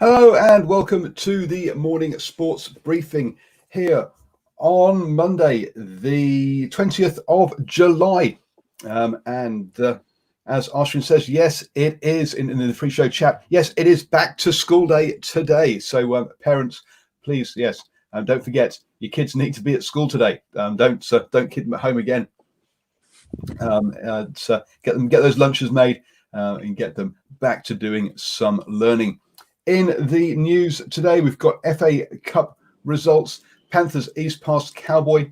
Hello and welcome to the morning sports briefing here on Monday, the 20th of July. As Ashwin says, yes, it is in the pre-show chat. Yes, it is back to school day today. So parents, please, yes, don't forget your kids need to be at school today. Don't keep them at home again. Get those lunches made and get them back to doing some learning. In the news today, we've got FA Cup results. Panthers ease past Cowboy.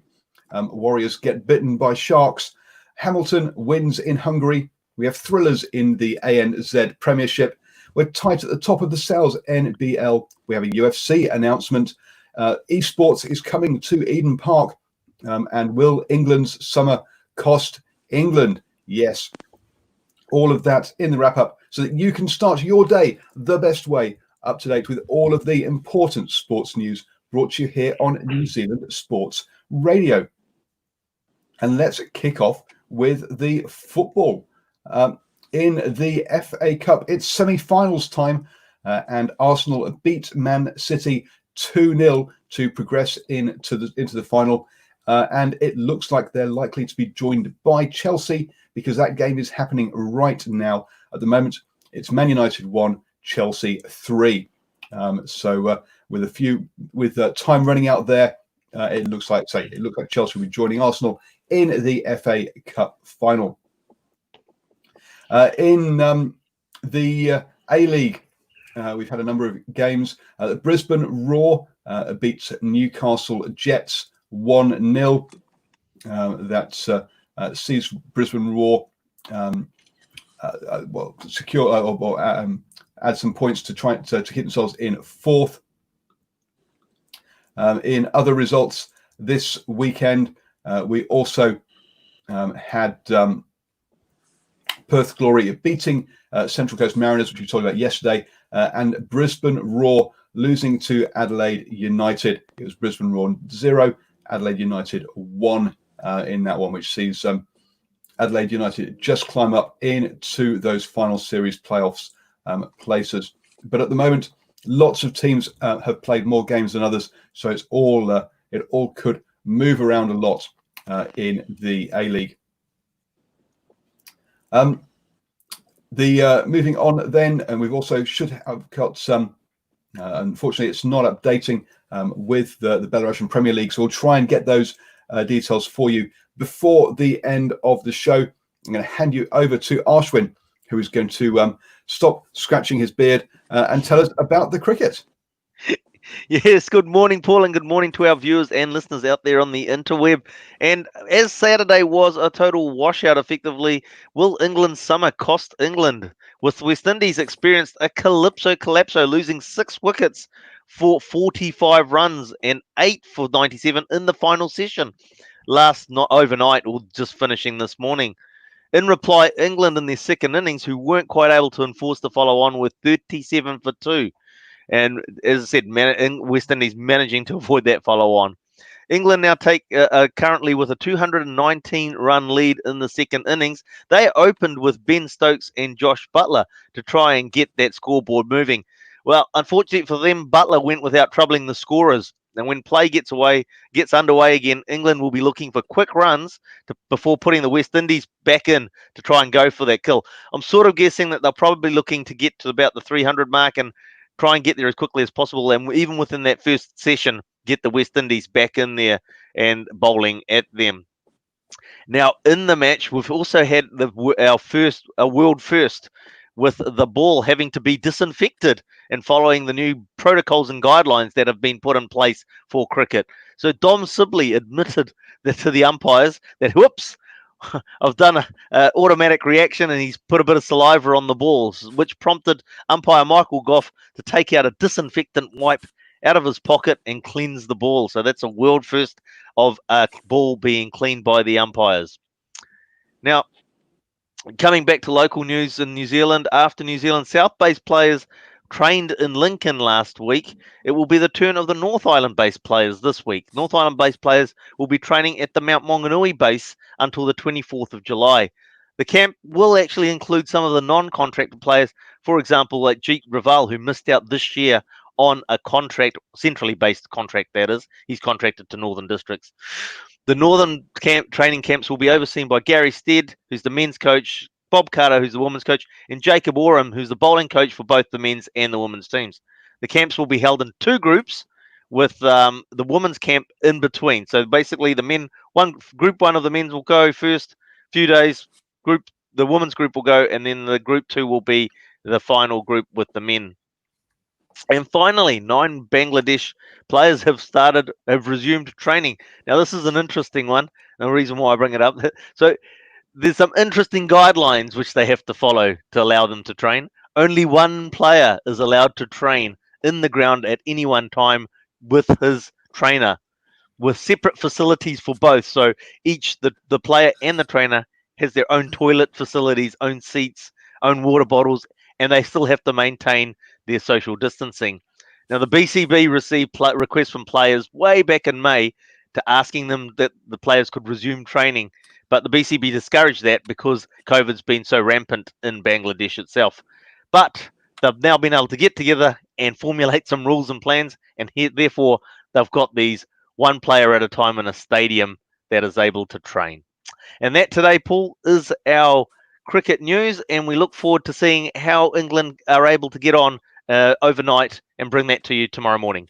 Warriors get bitten by Sharks. Hamilton wins in Hungary. We have thrillers in the ANZ Premiership. We're tight at the top of the sales NBL. We have a UFC announcement. Esports is coming to Eden Park. And will England's summer cost England? Yes. All of that in the wrap-up so that you can start your day the best way, up to date with all of the important sports news brought to you here on New Zealand Sports Radio. And let's kick off with the football. In the FA Cup, it's semi-finals time, and Arsenal beat Man City 2-0 to progress into the final. And it looks like they're likely to be joined by Chelsea because that game is happening right now. At the moment, it's Man United 1, Chelsea 3. With time running out there, it looks like Chelsea will be joining Arsenal in the FA Cup final. In the A-League, we've had a number of games. The Brisbane Roar beats Newcastle Jets 1-0. That sees Brisbane Roar secure add some points to try to keep themselves in fourth. In other results this weekend, we also had Perth Glory beating Central Coast Mariners, which we talked about yesterday, and Brisbane Roar losing to Adelaide United. It was Brisbane Roar 0, Adelaide United 1 in that one, which sees Adelaide United just climb up into those final series playoffs places. But at the moment, lots of teams have played more games than others, so it all could move around a lot in the A-League. Moving on then, and we've also should have got some. Unfortunately, it's not updating with the Belarusian Premier League, so we'll try and get those details for you before the end of the show. I'm going to hand you over to Ashwin, who is going to stop scratching his beard and tell us about the cricket. Yes, good morning, Paul, and good morning to our viewers and listeners out there on the interweb. And as Saturday was a total washout, effectively, will England's summer cost England? With West Indies experienced a collapso, losing 6 wickets for 45 runs and 8 for 97 in the final session overnight, or just finishing this morning. In reply, England in their second innings, who weren't quite able to enforce the follow-on, with 37 for 2. And as I said, West Indies managing to avoid that follow-on. England now take currently with a 219-run lead in the second innings. They opened with Ben Stokes and Josh Buttler to try and get that scoreboard moving. Well, unfortunately for them, Buttler went without troubling the scorers. And when play gets underway again, England will be looking for quick runs before putting the West Indies back in to try and go for that kill. I'm sort of guessing that they're probably looking to get to about the 300 mark and try and get there as quickly as possible. And even within that first session, get the West Indies back in there and bowling at them. Now, in the match, we've also had our world first, with the ball having to be disinfected and following the new protocols and guidelines that have been put in place for cricket. So Dom Sibley admitted to the umpires that, whoops, I've done an automatic reaction, and he's put a bit of saliva on the balls, which prompted umpire Michael Goff to take out a disinfectant wipe out of his pocket and cleanse the ball. So that's a world first of a ball being cleaned by the umpires. Now, coming back to local news in New Zealand, after New Zealand South Base players trained in Lincoln last week, it will be the turn of the North Island-based players this week. North Island-based players will be training at the Mount Maunganui base until the 24th of July. The camp will actually include some of the non-contracted players, for example, like Jeet Raval, who missed out this year on a contract, centrally based contract, that is. He's contracted to Northern Districts. The Northern training camps will be overseen by Gary Stead, who's the men's coach, Bob Carter, who's the women's coach, and Jacob Oram, who's the bowling coach for both the men's and the women's teams. The camps will be held in two groups, with the women's camp in between. So basically, group one of the men's will go first few days. The women's group will go, and then the group two will be the final group with the men. And finally, 9 Bangladesh players have resumed training. Now, this is an interesting one. And the reason why I bring it up. So there's some interesting guidelines which they have to follow to allow them to train. Only one player is allowed to train in the ground at any one time with his trainer, with separate facilities for both. So the player and the trainer has their own toilet facilities, own seats, own water bottles, and they still have to maintain their social distancing. Now, the BCB received requests from players way back in May to asking them that the players could resume training, but the BCB discouraged that because COVID's been so rampant in Bangladesh itself. But they've now been able to get together and formulate some rules and plans, and therefore they've got these one player at a time in a stadium that is able to train. And that today, Paul, is our cricket news, and we look forward to seeing how England are able to get on overnight and bring that to you tomorrow morning.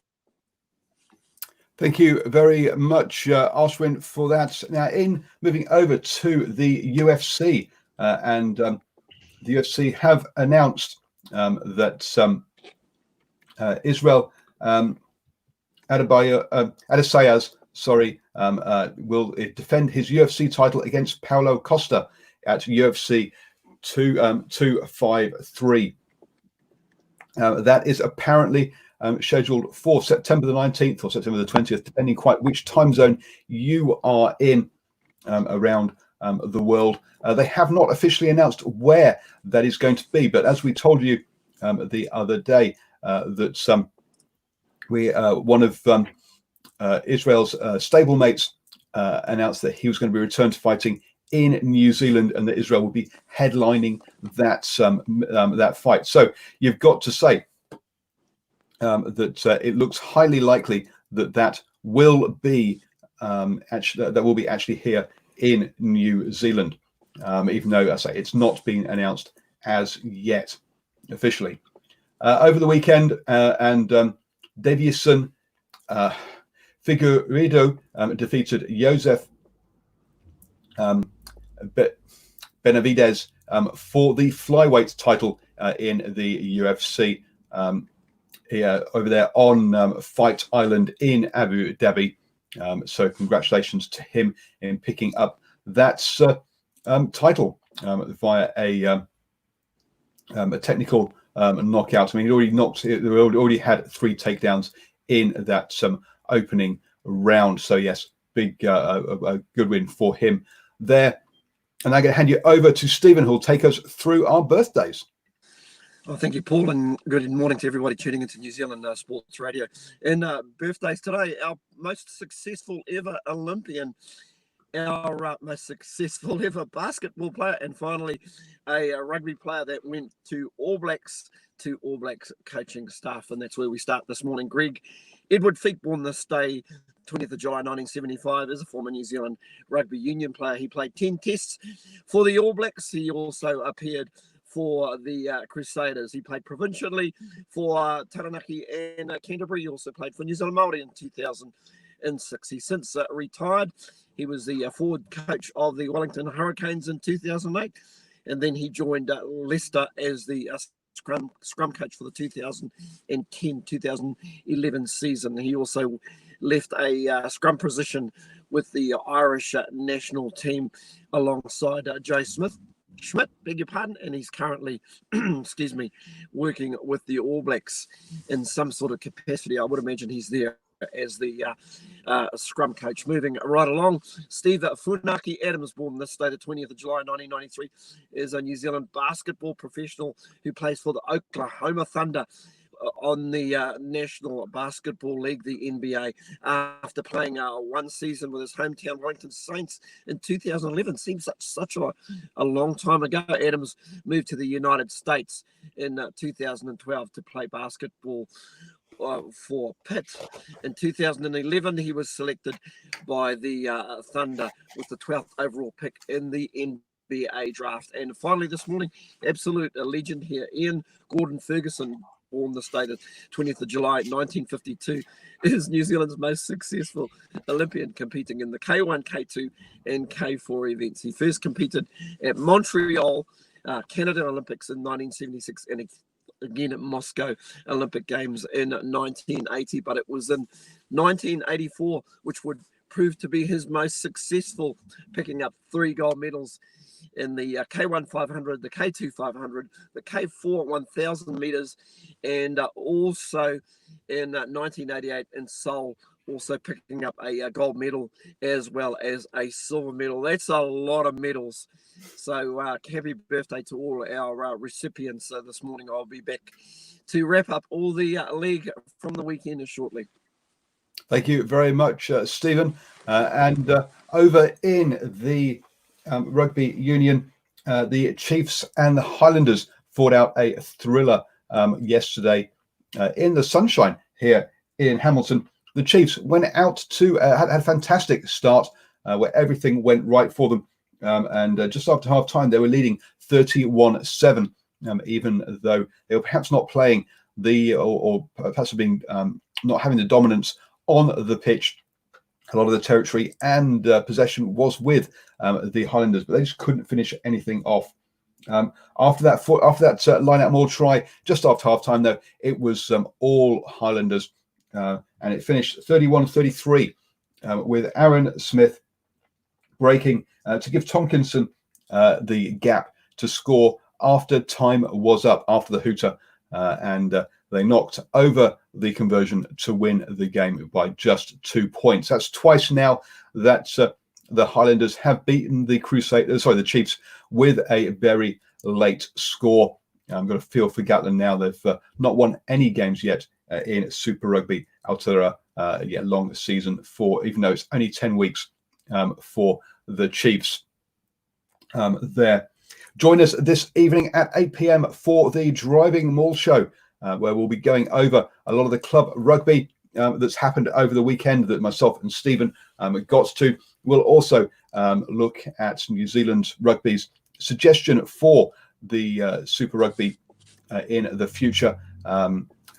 Thank you very much, Ashwin, for that. Now, in moving over to the UFC, and the UFC have announced that Israel Adesanya, will defend his UFC title against Paulo Costa at UFC 253. That is apparently scheduled for September the 19th or September the 20th, depending quite which time zone you are in around the world. They have not officially announced where that is going to be, but as we told you the other day, that one of Israel's stablemates announced that he was going to be returned to fighting in New Zealand, and that Israel will be headlining that fight. So you've got to say that it looks highly likely that will be actually here in New Zealand, even though I say it's not been announced as yet officially. Over the weekend, and Davison Figueiredo defeated Joseph Benavidez for the flyweight title in the UFC over there on Fight Island in Abu Dhabi. So congratulations to him in picking up that title via a technical knockout. I mean, he already had 3 takedowns in that opening round. So yes, a good win for him there. And I'm going to hand you over to Stephen, who'll take us through our birthdays. Well, thank you, Paul, and good morning to everybody tuning into New Zealand Sports Radio. And birthdays today, our most successful ever Olympian, our most successful ever basketball player, and finally a rugby player that went to All Blacks coaching staff. And that's where we start this morning. Greg Edward Feek, born this day, 20th of July 1975, is a former New Zealand rugby union player. He played 10 tests for the All Blacks. He also appeared for the Crusaders. He played provincially for Taranaki and Canterbury. He also played for New Zealand Māori in 2006. He's since retired. He was the forward coach of the Wellington Hurricanes in 2008, and then he joined Leicester as the scrum coach for the 2010-2011 season. He also left a scrum position with the Irish national team alongside Joe Schmidt, beg your pardon, and he's currently, working with the All Blacks in some sort of capacity. I would imagine he's there as the scrum coach. Moving right along, Steve Furnacki Adams, born this day, the 20th of July 1993, is a New Zealand basketball professional who plays for the Oklahoma Thunder. on the National Basketball League, the NBA, after playing one season with his hometown Wellington Saints in 2011. Seems such a long time ago. Adams moved to the United States in 2012 to play basketball for Pitt. In 2011, he was selected by the Thunder with the 12th overall pick in the NBA draft. And finally, this morning, absolute legend here, Gordon Ferguson, born this date of 20th of July 1952, is New Zealand's most successful Olympian, competing in the K1, K2 and K4 events. He first competed at Montreal, Canada Olympics in 1976 and again at Moscow Olympic Games in 1980, but it was in 1984 which would prove to be his most successful, picking up 3 gold medals in the K1 500, the K2 500, the K4 1000 meters, and also in 1988 in Seoul, also picking up a gold medal as well as a silver medal. That's a lot of medals. So happy birthday to all our recipients this morning. I'll be back to wrap up all the league from the weekend shortly. Thank you very much, Stephen. And over in the Rugby Union, the Chiefs and the Highlanders fought out a thriller yesterday in the sunshine here in Hamilton. The Chiefs went out to had a fantastic start where everything went right for them. And just after half time, they were leading 31-7, even though they were perhaps not playing or perhaps being not having the dominance on the pitch. A lot of the territory and possession was with the Highlanders, but they just couldn't finish anything off. After that line-out maul try, just after half-time, though, it was all Highlanders, and it finished 31-33 with Aaron Smith breaking to give Tomkinson the gap to score after time was up, after the hooter, and they knocked over the conversion to win the game by just 2 points. That's twice now that the Highlanders have beaten the the Chiefs with a very late score. I'm going to feel for Gatland now. They've not won any games yet in Super Rugby after a long season even though it's only 10 weeks for the Chiefs there. Join us this evening at 8 p.m. for the Driving Maul Show, where we'll be going over a lot of the club rugby that's happened over the weekend that myself and Stephen got to. We'll also look at New Zealand Rugby's suggestion for the Super Rugby in the future,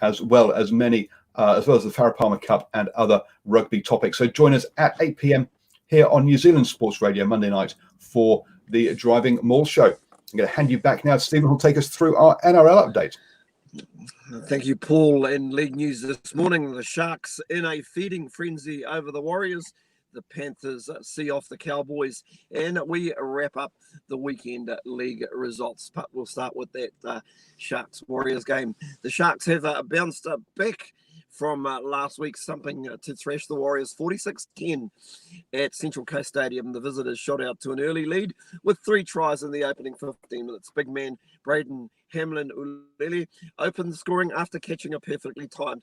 as well as the Farah Palmer Cup and other rugby topics. So join us at 8 p.m. here on New Zealand Sports Radio Monday night for the Driving Maul Show. I'm going to hand you back now to Stephen, who'll take us through our NRL update. Thank you, Paul. In league news this morning, the Sharks in a feeding frenzy over the Warriors. The Panthers see off the Cowboys, and we wrap up the weekend league results. But we'll start with that Sharks-Warriors game. The Sharks have bounced back from last week, something to thrash the Warriors 46-10 at Central Coast Stadium. The visitors shot out to an early lead with 3 tries in the opening 15 minutes. Big man Braden Hamlin-Ulele opened the scoring after catching a perfectly timed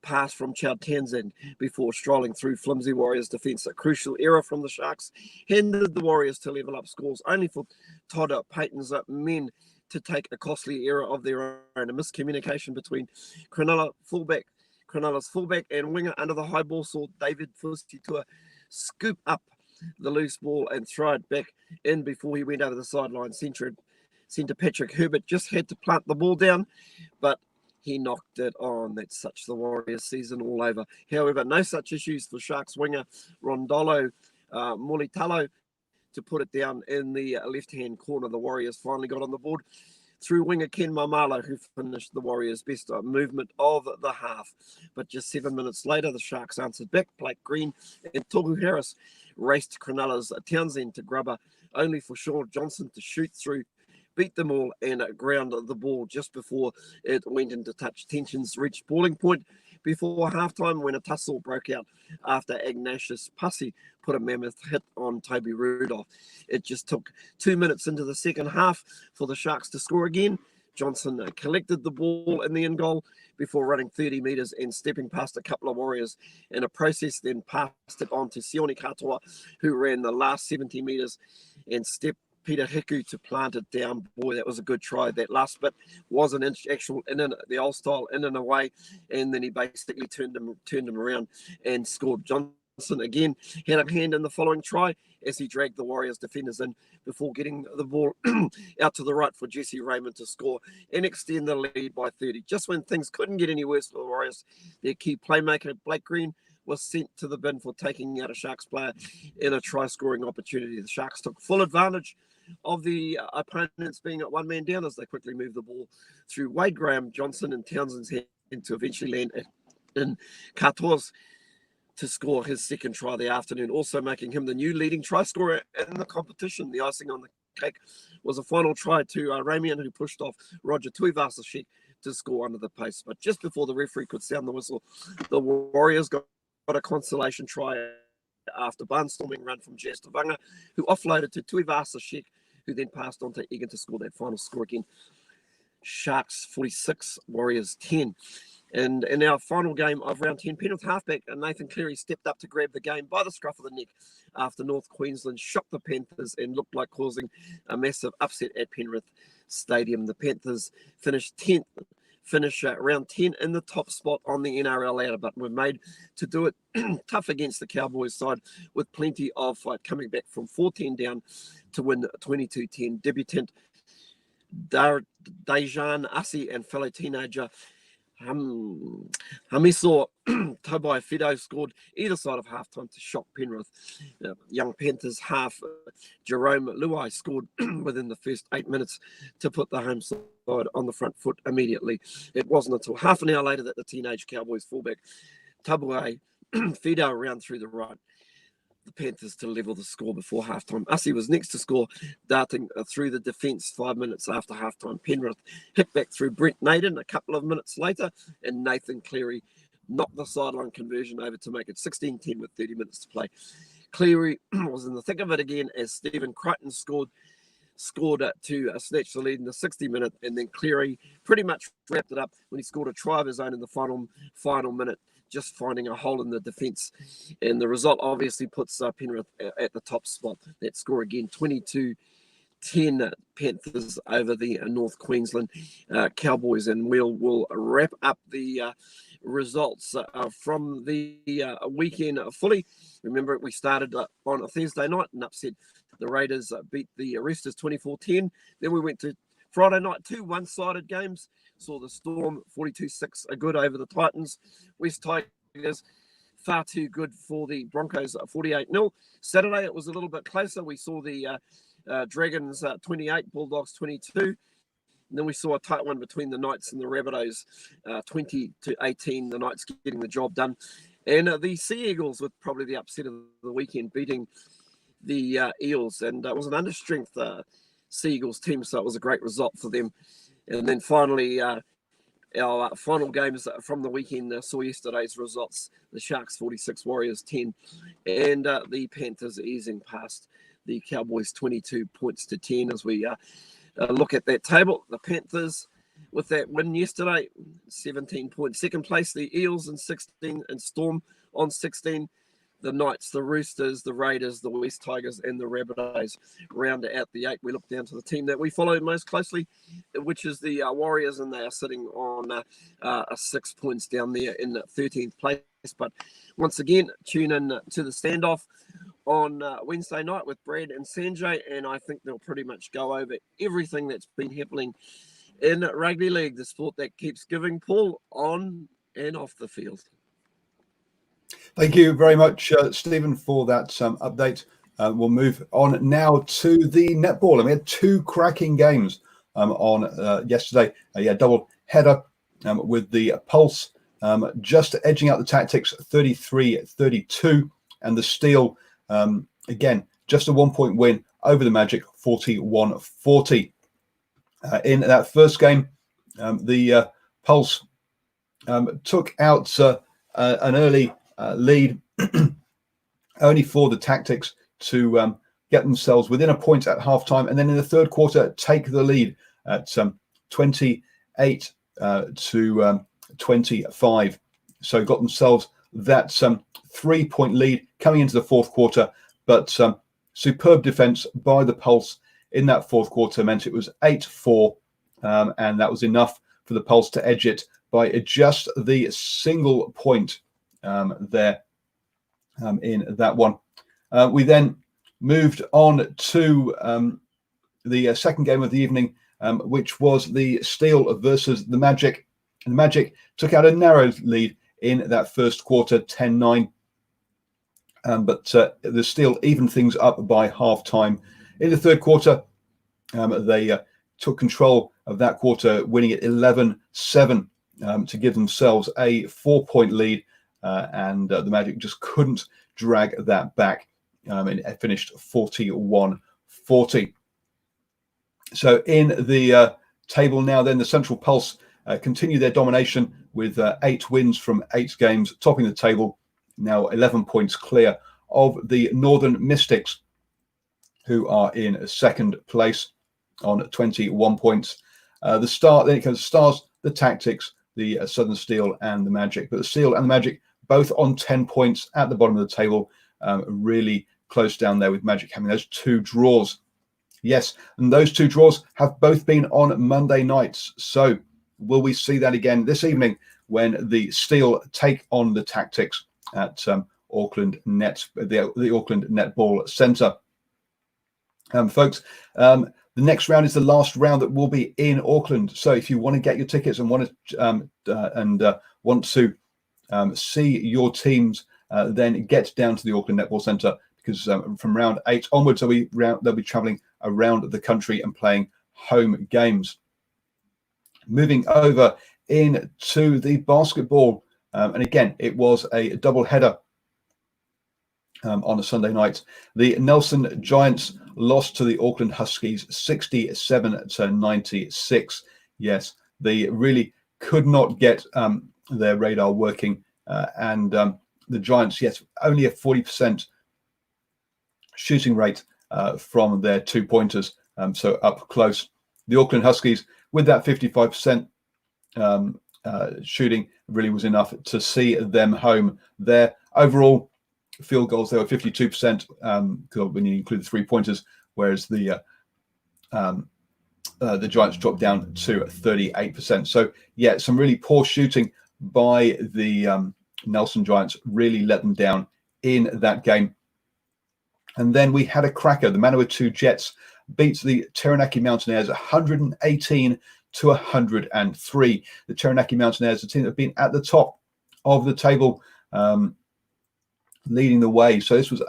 pass from Chow Townsend before strolling through flimsy Warriors defence. A crucial error from the Sharks hindered the Warriors to level up scores, only for Todd Payton's men to take a costly error of their own. A miscommunication between Cronulla's fullback and winger under the high ball saw David Fusitua scoop up the loose ball and throw it back in before he went over the sideline. Centre Patrick Herbert just had to plant the ball down, but he knocked it on. That's such the Warriors season all over. However, no such issues for Sharks winger Rondolo Mulitalo to put it down in the left-hand corner. The Warriors finally got on the board through winger Ken Maumalo, who finished the Warriors' best movement of the half. But just 7 minutes later, the Sharks answered back. Blake Green and Tohu Harris raced Cronulla's Townsend to grubber, only for Sean Johnson to shoot through, beat them all, and ground the ball just before it went into touch. Tensions reached boiling point before halftime when a tussle broke out after Ignatius Pussy put a mammoth hit on Toby Rudolph. It just took 2 minutes into the second half for the Sharks to score again, Johnson collected the ball in the end goal before running 30 metres and stepping past a couple of Warriors in a process, then passed it on to Sione Katoa, who ran the last 70 metres and stepped Peter Hiku to plant it down. Boy, that was a good try. That last bit was an actual the old style in and away, and then he basically turned him around and scored. Johnson again had a hand in the following try as he dragged the Warriors defenders in before getting the ball out to the right for Jesse Raymond to score and extend the lead by 30. Just when things couldn't get any worse for the Warriors, their key playmaker, Blake Green, was sent to the bin for taking out a Sharks player in a try-scoring opportunity. The Sharks took full advantage of the opponents being at one man down as they quickly moved the ball through Wade Graham, Johnson and Townsend's hand to eventually land in Katoa's to score his second try of the afternoon, also making him the new leading try scorer in the competition. The icing on the cake was a final try to Ramian, who pushed off Roger Tuivasa-Sheck to score under the pace. But just before the referee could sound the whistle, the Warriors got a consolation try after barnstorming run from Jas Tavanga, who offloaded to Tuivasa-Sheck, who then passed on to Egan to score that final score again. Sharks 46, Warriors 10. And in our final game of round 10, Penrith halfback Nathan Cleary stepped up to grab the game by the scruff of the neck after North Queensland shocked the Panthers and looked like causing a massive upset at Penrith Stadium. The Panthers finished 10th. Round 10 in the top spot on the NRL ladder, but were made to do it tough against the Cowboys side with plenty of fight, coming back from 14 down to win 22-10. Debutant Dejan Asi and fellow teenager Hamiso Tobai Fido scored either side of halftime to shock Penrith. Young Panthers half Jerome Luai scored within the first 8 minutes to put the home side on the front foot immediately. It wasn't until half an hour later that the teenage Cowboys fullback Tobai Fido ran through the right, the Panthers to level the score before halftime. Asi was next to score, darting through the defence 5 minutes after halftime. Penrith hit back through Brent Naden a couple of minutes later, and Nathan Cleary knocked the sideline conversion over to make it 16-10 with 30 minutes to play. Cleary was in the thick of it again as Stephen Crichton scored to snatch the lead in the 60-minute, and then Cleary pretty much wrapped it up when he scored a try of his own in the final minute, just finding a hole in the defence. And the result obviously puts Penrith at the top spot. That score again, 22-10 Panthers over the North Queensland Cowboys. And we'll wrap up the results from the weekend fully. Remember, we started on a Thursday night and upset. The Raiders beat the Roosters 24-10. Then we went to Friday night, 2 one-sided games. Saw the Storm 42-6 are good over the Titans. West Tigers far too good for the Broncos 48-0. Saturday it was a little bit closer. We saw the Dragons 28, Bulldogs 22. And then we saw a tight one between the Knights and the Rabbitohs 20-18. The Knights getting the job done. And the Sea Eagles with probably the upset of the weekend, beating the Eels. And it was an understrength Sea Eagles team, so it was a great result for them. And then finally, our final games from the weekend saw yesterday's results. The Sharks 46, Warriors 10, and the Panthers easing past the Cowboys 22 points to 10 as we look at that table. The Panthers, with that win yesterday, 17 points. Second place, the Eels in 16 and Storm on 16. The Knights, the Roosters, the Raiders, the West Tigers, and the Rabbitohs round out the 8. We look down to the team that we follow most closely, which is the Warriors, and they are sitting on 6 points down there in 13th place. But once again, tune in to the standoff on Wednesday night with Brad and Sanjay, and I think they'll pretty much go over everything that's been happening in rugby league, the sport that keeps giving, Paul, on and off the field. Thank you very much, Stephen, for that update. We'll move on now to the netball. And we had 2 cracking games on yesterday. Double header with the Pulse just edging out the Tactics 33-32. And the Steel, again, just a 1-point win over the Magic 41-40. In that first game, the Pulse took out an early lead only for the Tactics to get themselves within a point at halftime, and then in the third quarter take the lead at 28 to 25. So got themselves that 3-point lead coming into the fourth quarter, but superb defense by the Pulse in that fourth quarter meant it was 8-4, and that was enough for the Pulse to edge it by just the single point there in that one. We then moved on to the second game of the evening, which was the Steel versus the Magic. And the Magic took out a narrow lead in that first quarter, 10-9. But the Steel evened things up by half-time. In the third quarter, they took control of that quarter, winning it 11-7 to give themselves a 4-point lead. And the Magic just couldn't drag that back. And it finished 41-40. So in the table now, then the Central Pulse continue their domination with 8 wins from 8 games, topping the table, now 11 points clear of the Northern Mystics, who are in second place on 21 points. Then it comes Stars, the Tactics, the Southern Steel, and the Magic. But the Steel and the Magic both on 10 points at the bottom of the table, really close down there, with Magic having those 2 draws. Yes, and those 2 draws have both been on Monday nights. So will we see that again this evening when the Steel take on the Tactics at the Auckland Netball Centre? Folks, the next round is the last round that will be in Auckland. So if you want to get your tickets and want to see your teams, then get down to the Auckland Netball Centre, because from round 8 onwards, they'll be travelling around the country and playing home games. Moving over into the basketball, and again, it was a double header on a Sunday night. The Nelson Giants lost to the Auckland Huskies 67-96. Yes, they really could not get their radar working, and the Giants, yes, only a 40% shooting rate from their 2-pointers, so up close. The Auckland Huskies, with that 55% shooting, really was enough to see them home. Their overall field goals, they were 52% when you include the 3-pointers, whereas the Giants dropped down to 38%. So yeah, some really poor shooting by the Nelson Giants really let them down in that game. And then we had a cracker. The Manawatu Jets beat the Taranaki Mountaineers 118-103. The Taranaki Mountaineers, the team that have been at the top of the table, leading the way. So this was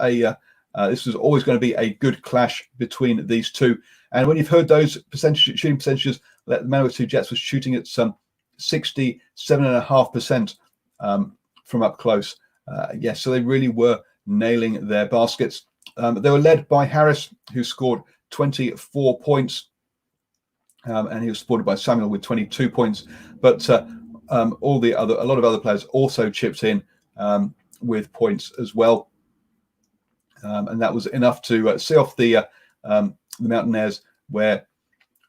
always going to be a good clash between these two. And when you've heard those shooting percentages, the Manawatu Jets was shooting at some 67.5% from up close. Yes, so they really were nailing their baskets. They were led by Harris, who scored 24 points, and he was supported by Samuel with 22 points. But a lot of other players also chipped in with points as well, and that was enough to see off the Mountaineers, where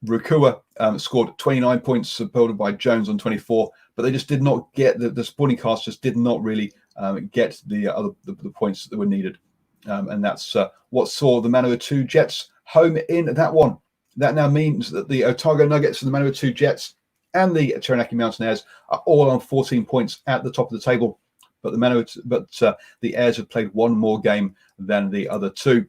Rukua scored 29 points, supported by Jones on 24. But they just did not get the supporting cast just did not really get the points that were needed. And that's what saw the Manawatu Jets home in that one. That now means that the Otago Nuggets and the Manawatu Jets and the Taranaki Mountaineers are all on 14 points at the top of the table. But the Airs have played one more game than the other two.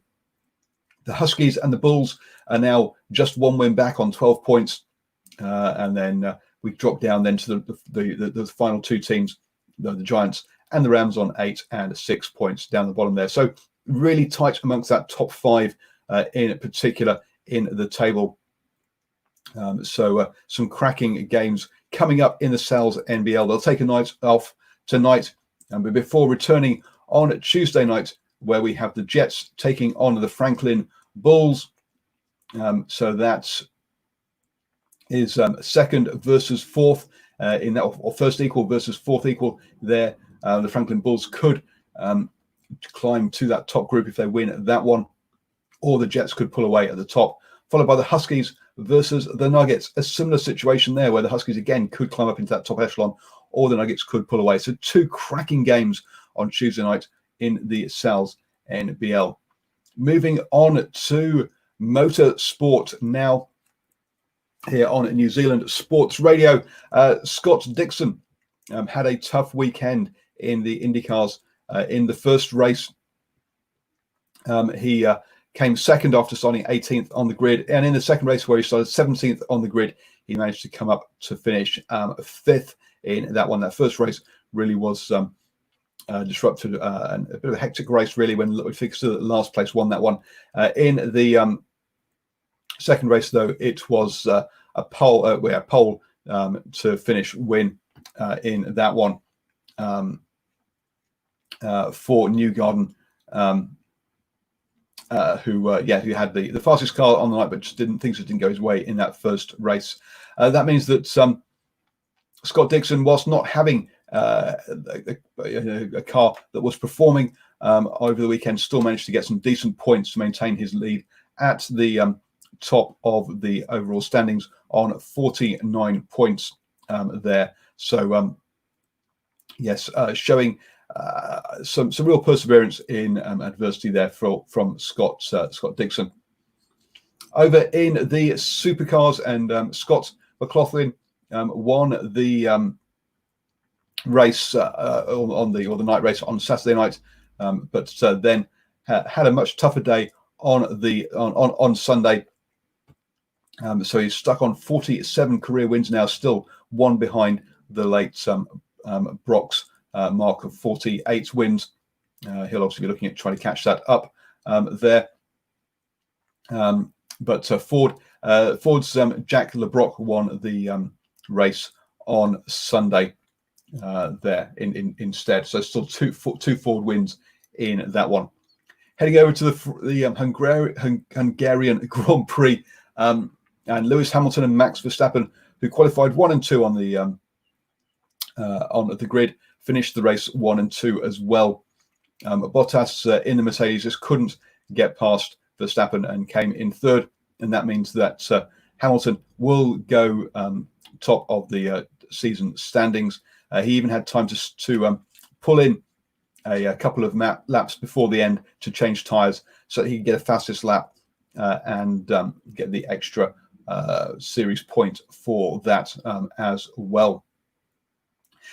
The Huskies and the Bulls are now just one win back on 12 points. And then we drop down then to the final two teams, the Giants and the Rams, on 8 and 6 points down the bottom there. So really tight amongst that top 5 in particular in the table. So some cracking games coming up in the Sal's NBL. They'll take a night off tonight, but before returning on Tuesday night, where we have the Jets taking on the Franklin Bulls. So that is second versus fourth in that, or first equal versus fourth equal there. The Franklin Bulls could climb to that top group if they win that one, or the Jets could pull away at the top followed by the Huskies versus the Nuggets. A similar situation there where the Huskies again could climb up into that top echelon, or the Nuggets could pull away. So 2 cracking games on Tuesday night in the Sal's NBL. Moving on to motorsport now here on New Zealand Sports Radio. Scott Dixon had a tough weekend in the IndyCars. In the first race, he came second after starting 18th on the grid. And in the second race, where he started 17th on the grid, he managed to come up to finish 5th in that one. That first race really was disrupted, and a bit of a hectic race, really, when Ferguson last place won that one. In the second race, though, it was a pole to finish win in that one for Newgarden, who had the fastest car on the night, but things just didn't go his way in that first race. That means that Scott Dixon, whilst not having a car that was performing over the weekend, still managed to get some decent points to maintain his lead at the top of the overall standings on 49 points there. So yes, showing some real perseverance in adversity there from Scott Dixon. Over in the supercars, and Scott McLaughlin won the race on the night race on Saturday night, but then had a much tougher day on Sunday. So he's stuck on 47 career wins now, still one behind the late Brock's mark of 48 wins. He'll obviously be looking at trying to catch that up there. But Ford's Jack LeBrock won the race on Sunday there instead. So still two Ford wins in that one. Heading over to the Hungarian Grand Prix, and Lewis Hamilton and Max Verstappen, who qualified 1 and 2 on the grid, finished the race 1 and 2 as well. Bottas in the Mercedes just couldn't get past Verstappen and came in third, and that means that Hamilton will go top of the season standings. He even had time to pull in a couple of laps before the end to change tyres so that he could get a fastest lap and get the extra series point for that as well.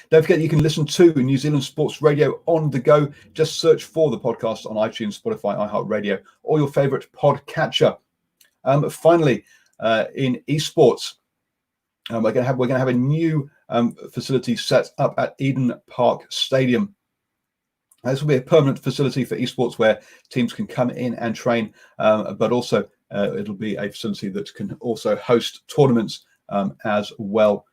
Don't forget you can listen to New Zealand Sports Radio on the go. Just search for the podcast on iTunes, Spotify, iHeartRadio, or your favourite podcatcher. Finally, in esports, we're going to have a new facility set up at Eden Park Stadium. This will be a permanent facility for esports where teams can come in and train, but also it'll be a facility that can also host tournaments as well,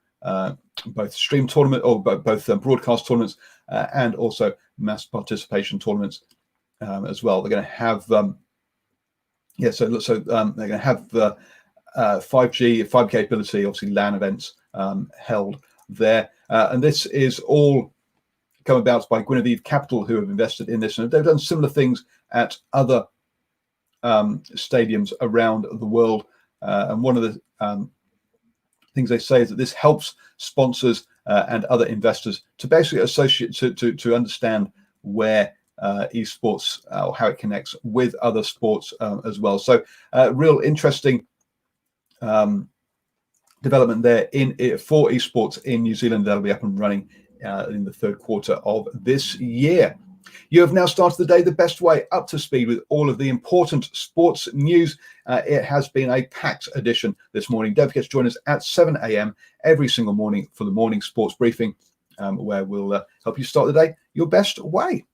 both stream tournament or both broadcast tournaments and also mass participation tournaments as well. They're going to have they're going to have 5G capability, obviously LAN events held there, and this is all come about by Guinevere Capital, who have invested in this, and they've done similar things at other stadiums around the world. And one of the things they say is that this helps sponsors and other investors to basically associate to understand where esports or how it connects with other sports as well. So real interesting development there for esports in New Zealand. That'll be up and running in the third quarter of this year. You have now started the day the best way, up to speed with all of the important sports news. It has been a packed edition this morning. Don't forget to join us at 7 a.m. every single morning for the morning sports briefing, where we'll help you start the day your best way.